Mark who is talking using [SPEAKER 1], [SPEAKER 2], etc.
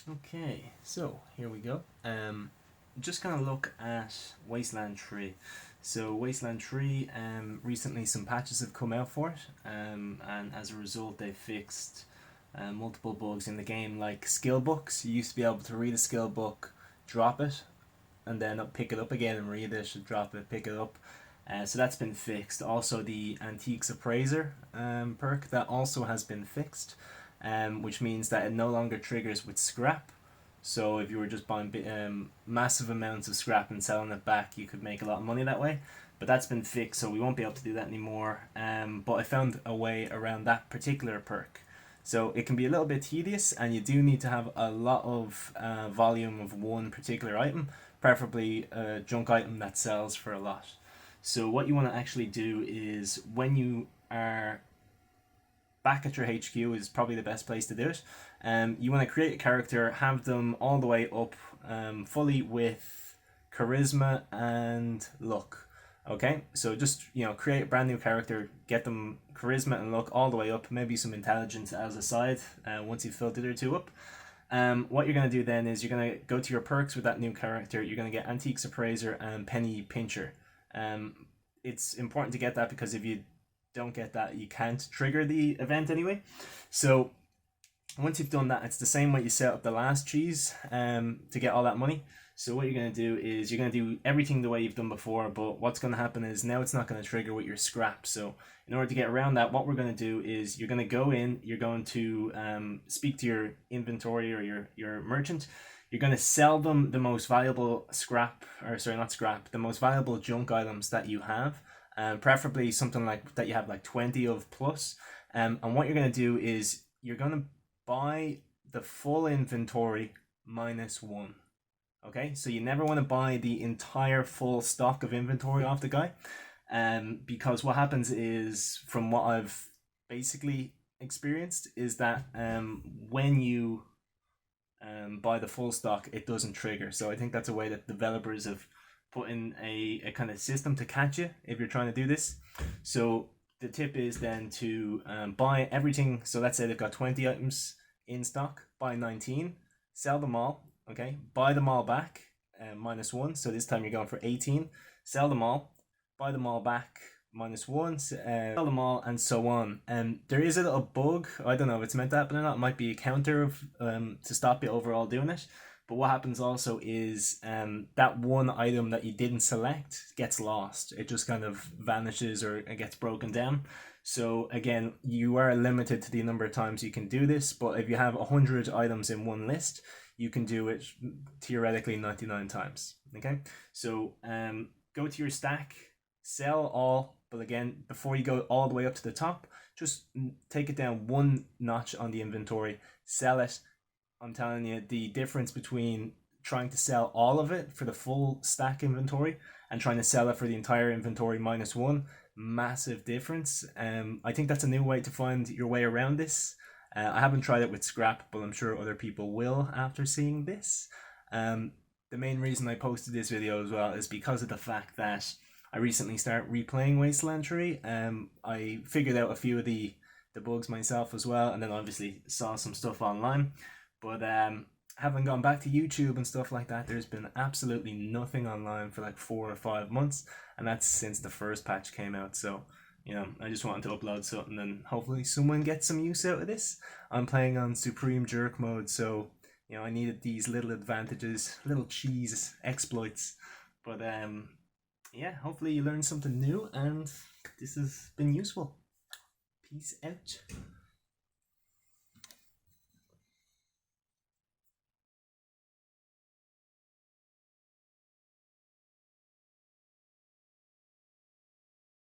[SPEAKER 1] Okay, so here we go. Just gonna look at Wasteland 3. So Wasteland 3, recently some patches have come out for it, and as a result they fixed multiple bugs in the game, like skill books. You used to be able to read a skill book, drop it, and then pick it up again and read it, drop it, pick it up. So that's been fixed. Also, the Antiques Appraiser perk, that also has been fixed, which means that it no longer triggers with scrap. So if you were just buying massive amounts of scrap and selling it back, you could make a lot of money that way. But that's been fixed, so we won't be able to do that anymore. But I found a way around that particular perk. So it can be a little bit tedious, and you do need to have a lot of volume of one particular item, preferably a junk item that sells for a lot. So what you want to actually do is, when you are back at your HQ, is probably the best place to do it. You want to create a character, have them all the way up, fully with charisma and luck. Okay, so just create a brand new character, get them charisma and luck all the way up, maybe some intelligence as a side. Once you've filled the other two up, what you're going to do then is you're going to go to your perks with that new character. You're going to get Antiques Appraiser and Penny Pincher. It's important to get that, because if you don't get that, you can't trigger the event anyway. So once you've done that, it's the same way you set up the last cheese to get all that money. So what you're going to do is you're going to do everything the way you've done before, but what's going to happen is now it's not going to trigger with your scrap. So in order to get around that, what we're going to do is you're going to go in, you're going to speak to your inventory or your merchant. You're going to sell them the most valuable scrap, or sorry, not scrap, the most valuable junk items that you have. Preferably something like that you have like 20 of plus. And what you're going to do is you're going to buy the full inventory -1. Okay, so you never want to buy the entire full stock of inventory off the guy, because what happens is, from what I've basically experienced, is that when you buy the full stock, it doesn't trigger. So I think that's a way that developers have put in a kind of system to catch you if you're trying to do this. So the tip is then to buy everything. So let's say they've got 20 items in stock, buy 19, sell them all. Okay, buy them all back, -1. So this time you're going for 18. Sell them all, buy them all back, -1. Sell them all, and so on. There is a little bug. I don't know if it's meant to happen or not. It might be a counter of, to stop you overall doing it. But what happens also is that one item that you didn't select gets lost. It just kind of vanishes, or it gets broken down. So again, you are limited to the number of times you can do this. But if you have 100 items in one list, you can do it theoretically 99 times. Okay, so go to your stack, sell all, but again, before you go all the way up to the top, just take it down one notch on the inventory, sell it. I'm telling you, the difference between trying to sell all of it for the full stack inventory and trying to sell it for the entire inventory -1, massive difference. I think that's a new way to find your way around this. I haven't tried it with scrap, but I'm sure other people will after seeing this. The main reason I posted this video as well is because of the fact that I recently started replaying Wasteland 3. I figured out a few of the bugs myself as well, and then obviously saw some stuff online. But having gone back to YouTube and stuff like that, there's been absolutely nothing online for like 4 or 5 months, and that's since the first patch came out. So I just wanted to upload something, and hopefully someone gets some use out of this. I'm playing on Supreme Jerk mode, so I needed these little advantages, little cheese exploits. But yeah, hopefully you learned something new, and this has been useful. Peace out.